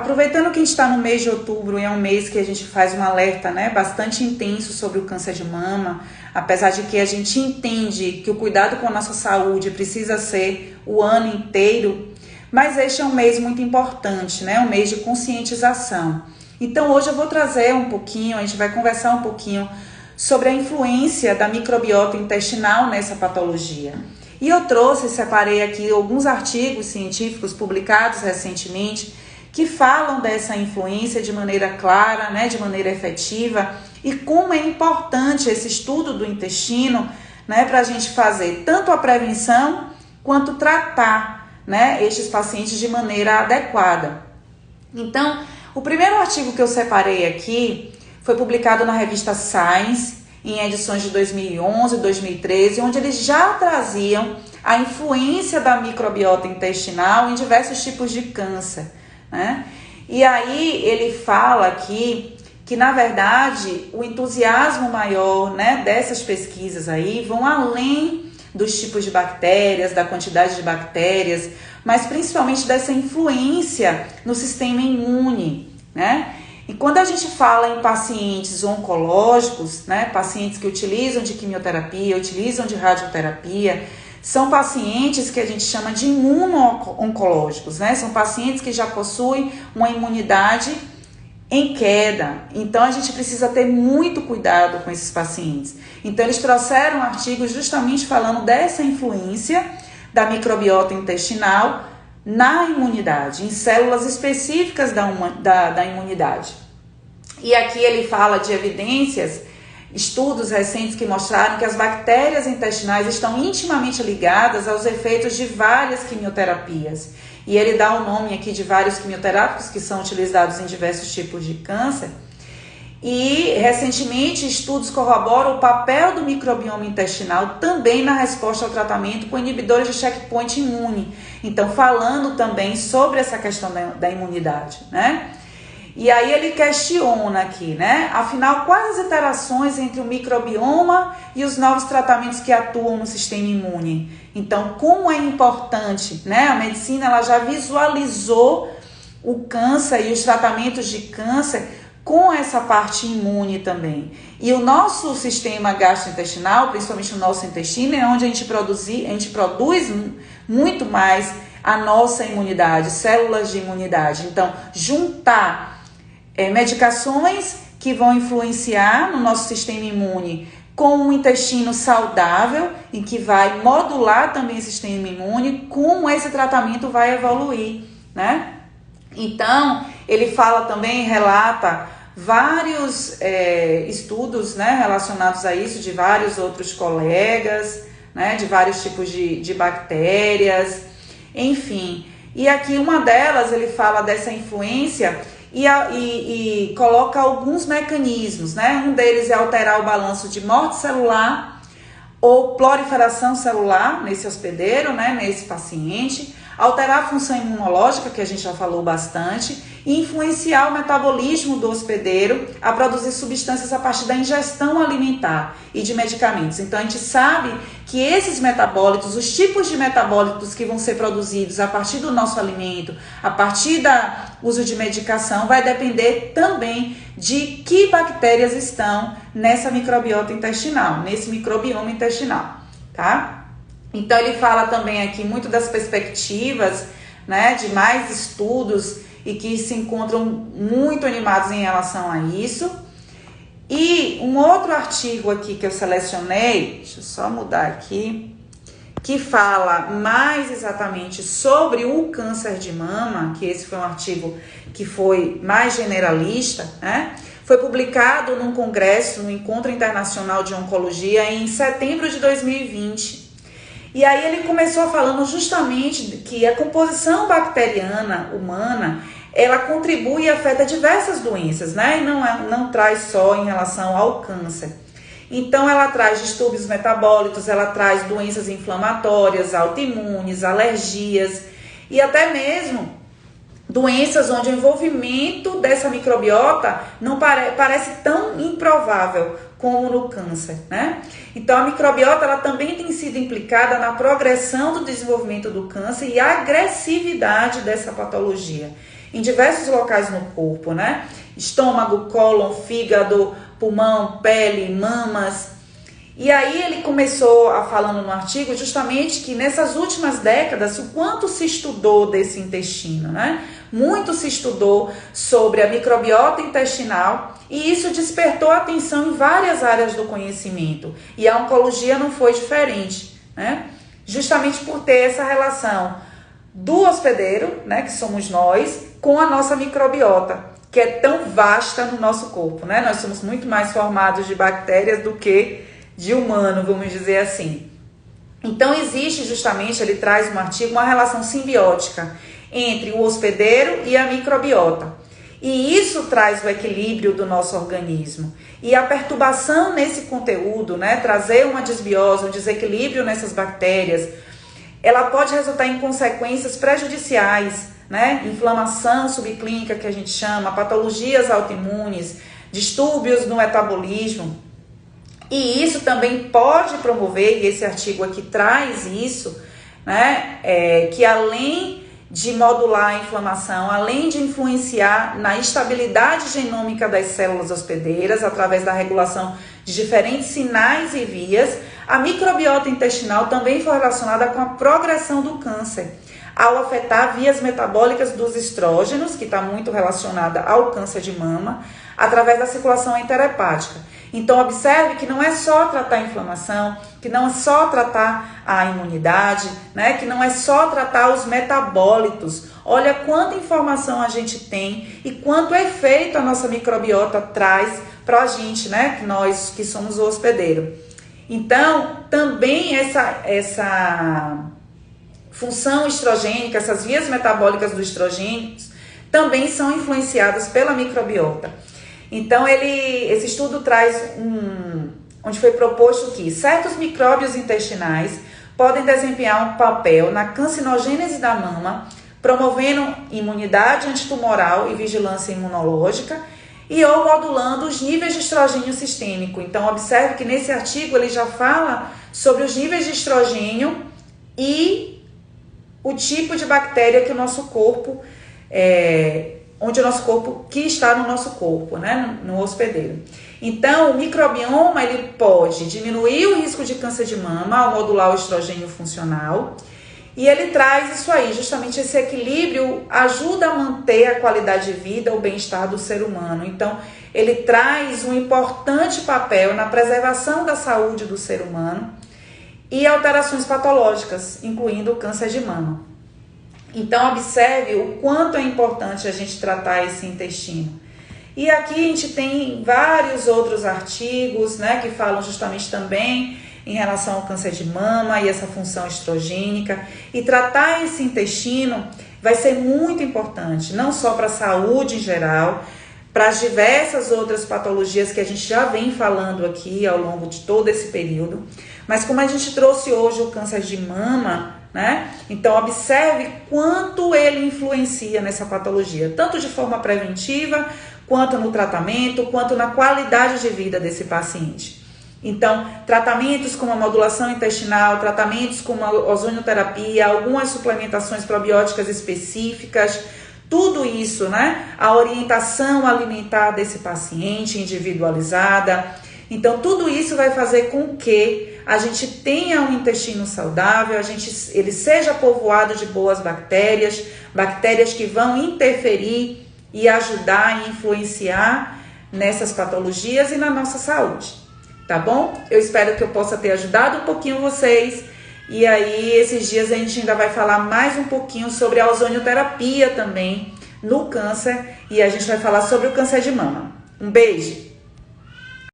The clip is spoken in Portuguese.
Aproveitando que a gente está no mês de outubro e é um mês que a gente faz um alerta, né, bastante intenso sobre o câncer de mama, apesar de que a gente entende que o cuidado com a nossa saúde precisa ser o ano inteiro, mas este é um mês muito importante, né, um mês de conscientização. Então hoje eu vou trazer um pouquinho, a gente vai conversar um pouquinho sobre a influência da microbiota intestinal nessa patologia. E eu separei aqui alguns artigos científicos publicados recentemente que falam dessa influência de maneira clara, né, de maneira efetiva, e como é importante esse estudo do intestino, né, para a gente fazer tanto a prevenção quanto tratar, né, estes pacientes de maneira adequada. Então, o primeiro artigo que eu separei aqui foi publicado na revista Science, em edições de 2011 e 2013, onde eles já traziam a influência da microbiota intestinal em diversos tipos de câncer, né? E aí ele fala aqui que, na verdade, o entusiasmo maior, né, dessas pesquisas aí vão além dos tipos de bactérias, da quantidade de bactérias, mas principalmente dessa influência no sistema imune, né? E quando a gente fala em pacientes oncológicos, né, pacientes que utilizam de quimioterapia, utilizam de radioterapia, são pacientes que a gente chama de imuno-oncológicos, né? São pacientes que já possuem uma imunidade em queda. Então, a gente precisa ter muito cuidado com esses pacientes. Então, eles trouxeram artigos justamente falando dessa influência da microbiota intestinal na imunidade, em células específicas da imunidade. E aqui ele fala de evidências, estudos recentes que mostraram que as bactérias intestinais estão intimamente ligadas aos efeitos de várias quimioterapias. E ele dá o nome aqui de vários quimioterápicos que são utilizados em diversos tipos de câncer. E, recentemente, estudos corroboram o papel do microbioma intestinal também na resposta ao tratamento com inibidores de checkpoint imune. Então, falando também sobre essa questão da imunidade, né? E aí ele questiona aqui, né? Afinal, quais as interações entre o microbioma e os novos tratamentos que atuam no sistema imune? Então, como é importante, né? A medicina ela já visualizou o câncer e os tratamentos de câncer com essa parte imune também. E o nosso sistema gastrointestinal, principalmente o nosso intestino, é onde a gente produz muito mais a nossa imunidade, células de imunidade. Então, juntar medicações que vão influenciar no nosso sistema imune com um intestino saudável e que vai modular também o sistema imune, como esse tratamento vai evoluir, né? Então, ele fala também, relata vários estudos, né, relacionados a isso, de vários outros colegas, né, de vários tipos de bactérias, enfim. E aqui uma delas, ele fala dessa influência e coloca alguns mecanismos, né? Um deles é alterar o balanço de morte celular ou proliferação celular nesse hospedeiro, né? Nesse paciente, alterar a função imunológica, que a gente já falou bastante, e influenciar o metabolismo do hospedeiro a produzir substâncias a partir da ingestão alimentar e de medicamentos. Então, a gente sabe que esses metabólitos, os tipos de metabólitos que vão ser produzidos a partir do nosso alimento, a partir do uso de medicação, vai depender também de que bactérias estão nessa microbiota intestinal, nesse microbioma intestinal, tá? Então, ele fala também aqui muito das perspectivas, né, de mais estudos e que se encontram muito animados em relação a isso. E um outro artigo aqui que eu selecionei, deixa eu só mudar aqui, que fala mais exatamente sobre o câncer de mama, que esse foi um artigo que foi mais generalista, né? Foi publicado num congresso, no Encontro Internacional de Oncologia, em setembro de 2020. E aí ele começou falando justamente que a composição bacteriana humana, ela contribui e afeta diversas doenças, né? E não traz só em relação ao câncer. Então, ela traz distúrbios metabólicos, ela traz doenças inflamatórias, autoimunes, alergias e até mesmo doenças onde o envolvimento dessa microbiota não parece tão improvável como no câncer, né? Então, a microbiota ela também tem sido implicada na progressão do desenvolvimento do câncer e a agressividade dessa patologia. em diversos locais no corpo, né? Estômago, cólon, fígado, pulmão, pele, mamas. E aí ele começou a falando no artigo justamente que nessas últimas décadas o quanto se estudou desse intestino, né? Muito se estudou sobre a microbiota intestinal e isso despertou atenção em várias áreas do conhecimento. E a oncologia não foi diferente, né? Justamente por ter essa relação do hospedeiro, né, que somos nós, com a nossa microbiota, que é tão vasta no nosso corpo, né? Nós somos muito mais formados de bactérias do que de humano, vamos dizer assim. Então existe justamente, ele traz no artigo, uma relação simbiótica entre o hospedeiro e a microbiota. E isso traz o equilíbrio do nosso organismo. E a perturbação nesse conteúdo, né, trazer uma desbiose, um desequilíbrio nessas bactérias, ela pode resultar em consequências prejudiciais, né? Inflamação subclínica, que a gente chama, patologias autoimunes, distúrbios no metabolismo. E isso também pode promover, e esse artigo aqui traz isso, né? Que além de modular a inflamação, além de influenciar na estabilidade genômica das células hospedeiras, através da regulação de diferentes sinais e vias, a microbiota intestinal também foi relacionada com a progressão do câncer, ao afetar vias metabólicas dos estrógenos, que está muito relacionada ao câncer de mama, através da circulação enterohepática. Então, observe que não é só tratar a inflamação, que não é só tratar a imunidade, né? Que não é só tratar os metabólitos. Olha quanta informação a gente tem e quanto efeito a nossa microbiota traz para a gente, né? Que nós que somos o hospedeiro. Então, também essa função estrogênica, essas vias metabólicas do estrogênio, também são influenciadas pela microbiota. Então, esse estudo traz onde foi proposto que certos micróbios intestinais podem desempenhar um papel na carcinogênese da mama, promovendo imunidade antitumoral e vigilância imunológica e ou modulando os níveis de estrogênio sistêmico. Então, observe que nesse artigo ele já fala sobre os níveis de estrogênio e o tipo de bactéria que o nosso corpo que está no nosso corpo, né, no hospedeiro. Então, o microbioma ele pode diminuir o risco de câncer de mama ao modular o estrogênio funcional. E ele traz isso aí, justamente esse equilíbrio ajuda a manter a qualidade de vida, o bem-estar do ser humano. Então, ele traz um importante papel na preservação da saúde do ser humano e alterações patológicas, incluindo o câncer de mama. Então, observe o quanto é importante a gente tratar esse intestino. E aqui a gente tem vários outros artigos, né, que falam justamente também em relação ao câncer de mama e essa função estrogênica. E tratar esse intestino vai ser muito importante, não só para a saúde em geral, para as diversas outras patologias que a gente já vem falando aqui ao longo de todo esse período. Mas como a gente trouxe hoje o câncer de mama, né? Então observe quanto ele influencia nessa patologia, tanto de forma preventiva, quanto no tratamento, quanto na qualidade de vida desse paciente. Então, tratamentos como a modulação intestinal, tratamentos como a ozonioterapia, algumas suplementações probióticas específicas, tudo isso, né? A orientação alimentar desse paciente individualizada. Então, tudo isso vai fazer com que a gente tenha um intestino saudável, ele seja povoado de boas bactérias, bactérias que vão interferir e ajudar e influenciar nessas patologias e na nossa saúde. Tá bom? Eu espero que eu possa ter ajudado um pouquinho vocês. E aí, esses dias a gente ainda vai falar mais um pouquinho sobre a ozonioterapia também no câncer. E a gente vai falar sobre o câncer de mama. Um beijo!